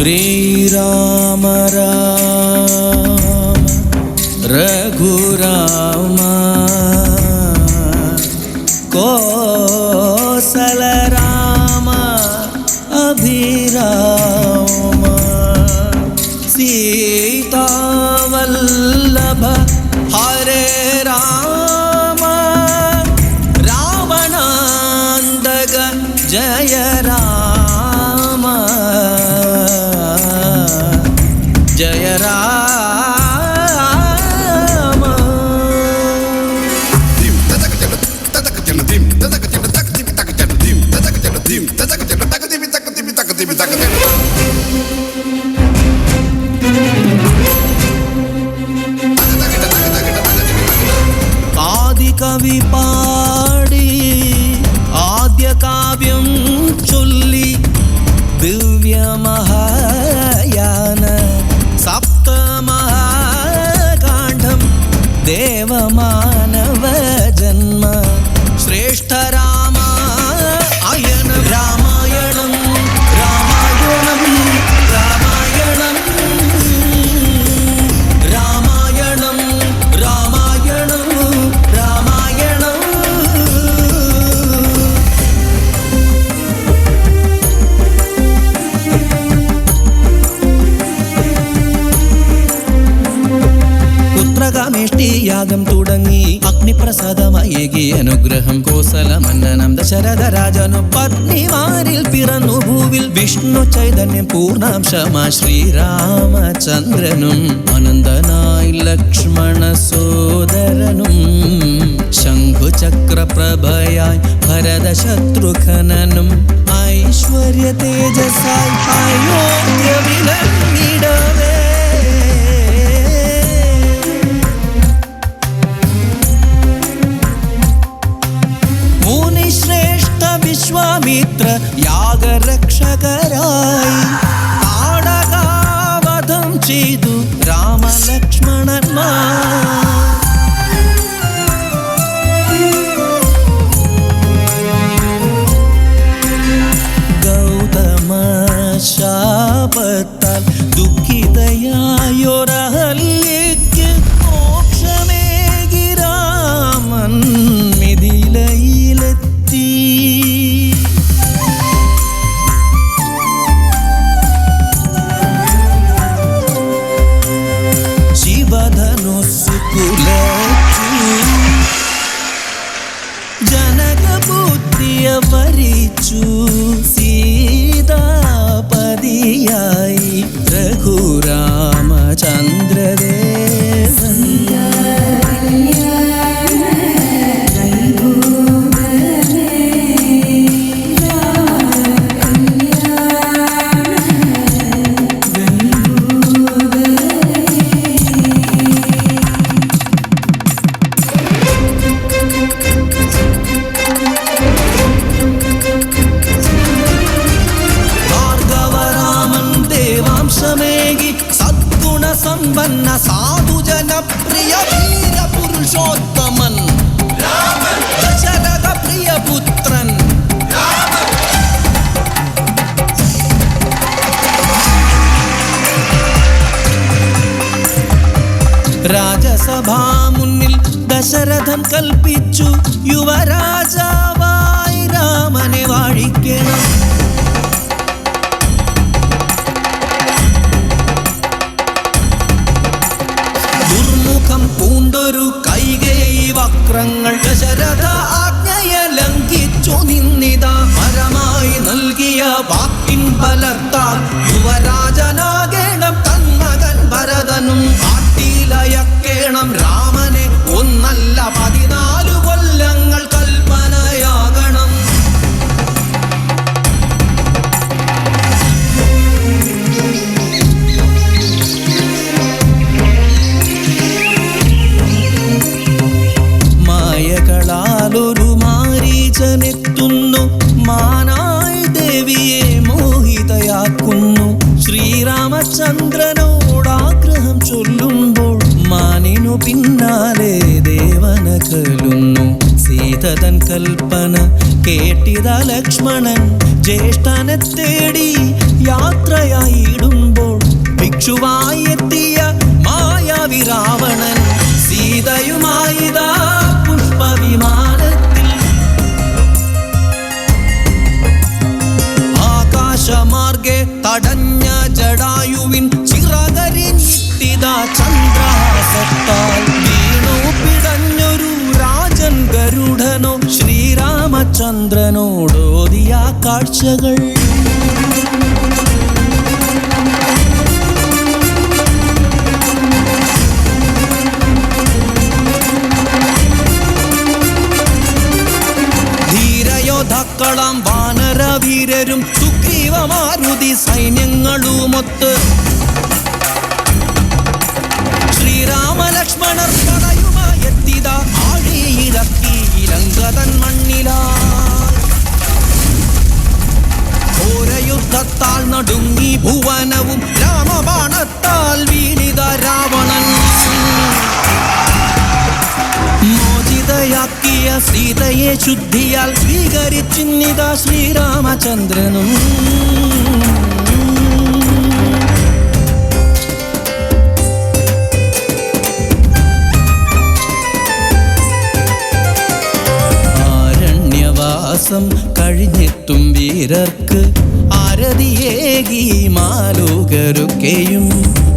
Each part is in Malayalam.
ശ്രീരാമ രാമ രഘുരാമ കോസല രാമ അഭിരാമ സീതാവല്ലഭ ഹരേ രാമ രാവണാന്തക ജയ രാമ ജയ രാമ. ആദികവി പാടി ആദ്യ കാവ്യം ചൊല്ലി ദിവ്യമഹായാന സപ്തമഹാകാണ്ഡം ദേവമാനവ ജന്മ ശ്രേഷ്ഠ രാമായണ രാമായണം രാമായണം രാമായണം രാമായണം രാമായണം രാമായണം. പുത്രകാമേഷ്ടിയാഗം തുടങ്ങി അഗ്നിപ്രസാദമയേകി അനുഗ്രഹം കോസല മന്നനം ദശരഥ രാജനു പത്നിമാരിൽ പിറന്നു ഭൂവിൽ വിഷ്ണു ചൈതന്യം പൂർണ്ണാംശമാ ശ്രീരാമചന്ദ്രനും അനന്തനായി ലക്ഷ്മണ സോദരനും ശംഖുചക്രപ്രഭയായി ഭരത ശത്രുഘ്നനും ഐശ്വര്യ തേജസായി അയോധ്യ വിളങ്ങിടവേ മുനിശ്രേഷ്ഠ വിശ്വാമിത്ര യാഗരക്ഷകരായി താടകാവധം ചെയ്തു രാമലക്ഷ്മണന്മാർ. ഗൗതമ ശാപത്താൽ ദുഃഖിതയായൊരഹല്യയ്ക്ക് മോക്ഷമേകി രാമൻ മിഥിലയിലെത്തി. ശിവധനുസ്സു കുലച്ചു ജനകപുത്രിയ വരിച്ചു സീതാപതിയായി രഘുരാമചന്ദ്രദേവൻ. സമ്പന്ന സാധുജനപ്രിയ വീരപുരുഷോത്തമൻ ദശരഥ പ്രിയപുത്രൻ രാജസഭാ മുന്നിൽ ദശരഥൻ കൽപ്പിച്ചു യുവരാജാവായി രാമനെ വാഴിക്കണം. പൂണ്ടൊരു കൈകേയി വക്രങ്ങൾ ദശരഥ ആജ്ഞയെ ലംഘിച്ചു നിന്നിതാ പരമായി നൽകിയ വാക്കിൻ ബലത്താൽ യുവരാജനാകേണം തന്മകൻ ഭരതനും കാട്ടിലയക്കേണം രാമനെ ഒന്നല്ല 14 കൊല്ലങ്ങൾ കൽപ്പനയാകണം. മായകളാലൊരു മാരീചനെത്തുന്നു മാനായി ദേവിയെ മോഹിതയാക്കുന്നു. ശ്രീരാമചന്ദ്രനോടാഗ്രഹം ചൊല്ലുമ്പോൾ മാനിനു പിന്നാലെ ദേവനകലുന്നു. സീതതൻ കൽപ്പന കേട്ടിത ലക്ഷ്മണൻ ജ്യേഷ്ഠനെ തേടി യാത്രയായിടുമ്പോൾ ഭിക്ഷുവായി എത്തിയ മായാവി രാവണൻ സീതയുമായിതാ പുഷ്പവിമാനത്തിൽ ആകാശമാർഗെ തടഞ്ഞ ജടായുവിൻ ചിറകരിഞ്ഞിത്തിതാ ചന്ദ്രഹാസത്താൽ വീണു പിടഞ്ഞൊരു രാജൻ ഗരുഡനോ ശ്രീരാമചന്ദ്രനോടോദിയ കാഴ്ചകൾ ധീരയോദ്ധാക്കളാം വാനരവീരരും സുഗ്രീവമാരുതി സൈന്യങ്ങളുമൊത്ത് ശ്രീരാമലക്ഷ്മണർ പടയുമായി എത്തിതാ ആഴിയിറക്കി ഇലങ്കതൻ മണ്ണിലായി ഘോരയുദ്ധത്താൽ നടുങ്ങി ഭുവനവും രാമബാണത്താൽ വീണിത രാവണൻ മോചിതയാക്കിയ സീതയെ ശുദ്ധിയാൽ സ്വീകരിച്ചിന്നിതാ ശ്രീരാമചന്ദ്രനും കഴിഞ്ഞെത്തും വീരർക്ക് ആരതിയേകി മാലോകരൊക്കെയും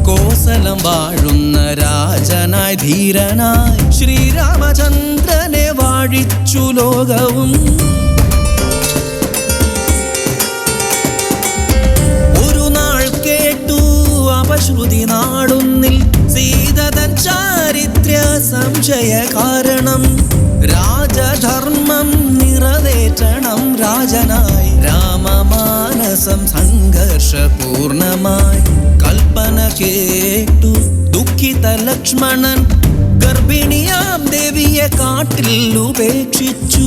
കോസലം വാഴുന്ന രാജനായി ധീരനായി ശ്രീരാമചന്ദ്രനെ വാഴിച്ചു ലോകവും ഒരു നാൾ കേട്ടു അപശ്രുതി നാടൊന്നിൽ സീതതൻ ചാരിത്ര്യ സംശയ കാരണം രാജധർമ്മം നിറവേറ്റണം രാജനായി രാമമാനസം സംഘർഷപൂർണമായി കൽപ്പന കേട്ടു ദുഃഖിത ലക്ഷ്മണൻ ഗർഭിണിയാം ദേവിയെ കാട്ടിൽ ഉപേക്ഷിച്ചു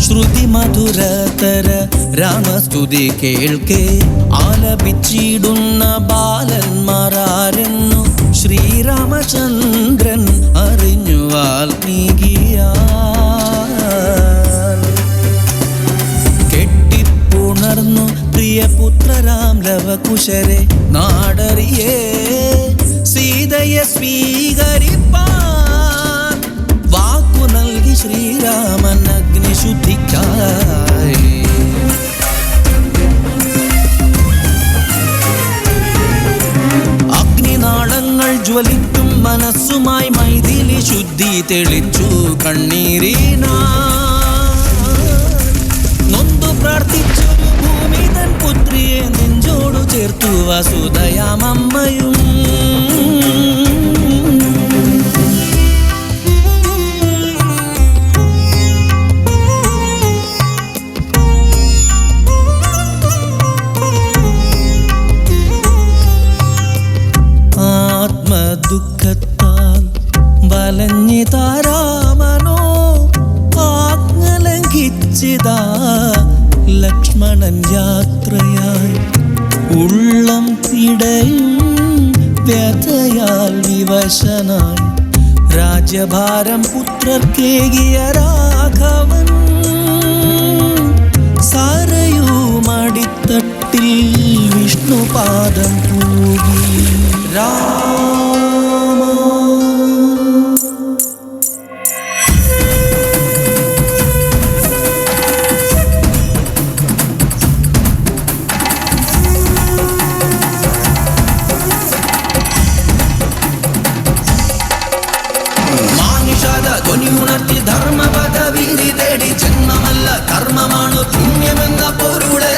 ശ്രുതി മധുരതര രാമസ്തുതി കേൾക്കെ ആലപിച്ചിടുന്ന ബാലന്മാരാരെന്നു ശ്രീരാമചന്ദ്രൻ അറിഞ്ഞു വാൽമീകിയാൽ കെട്ടിപ്പുണർന്നു പ്രിയപുത്രരാം ലവകുശരെ നാടറിയേ സീതയെ സ്വീകരിപ്പാൻ വാക്കു നൽകി ശ്രീരാമൻ അഗ്നിശുദ്ധിക്കായി അഗ്നിനാളങ്ങൾ ജ്വലിക്കും മനസ്സുമായി മൈഥിലി ശുദ്ധി തെളിച്ചു കണ്ണീരീനാ നൊന്തു പ്രാർത്ഥിച്ചൊരു ഭൂമി തൻ പുത്രിയെ നെഞ്ചോടു ചേർത്തു വസുധയാമമ്മയും ദുഃഖത്താൽ വലഞ്ഞിതാരാമനോ ആജ്ഞ ലംഘിച്ചിതാ ലക്ഷ്മണൻ യാത്രയായി ഉള്ളം പിടയും വ്യഥയാൽ വിവശനായി രാജ്യഭാരം പുത്രർക്കേകിയ രാഘവൻ സാരയുമടിത്തട്ടിൽ വിഷ്ണുപാദം പൂകി ധ്വനിയുണർത്തി ധർമ്മപദവീതി തേടി ജന്മമല്ല കർമ്മമാണ് പുണ്യമെന്ന പൊരുളേ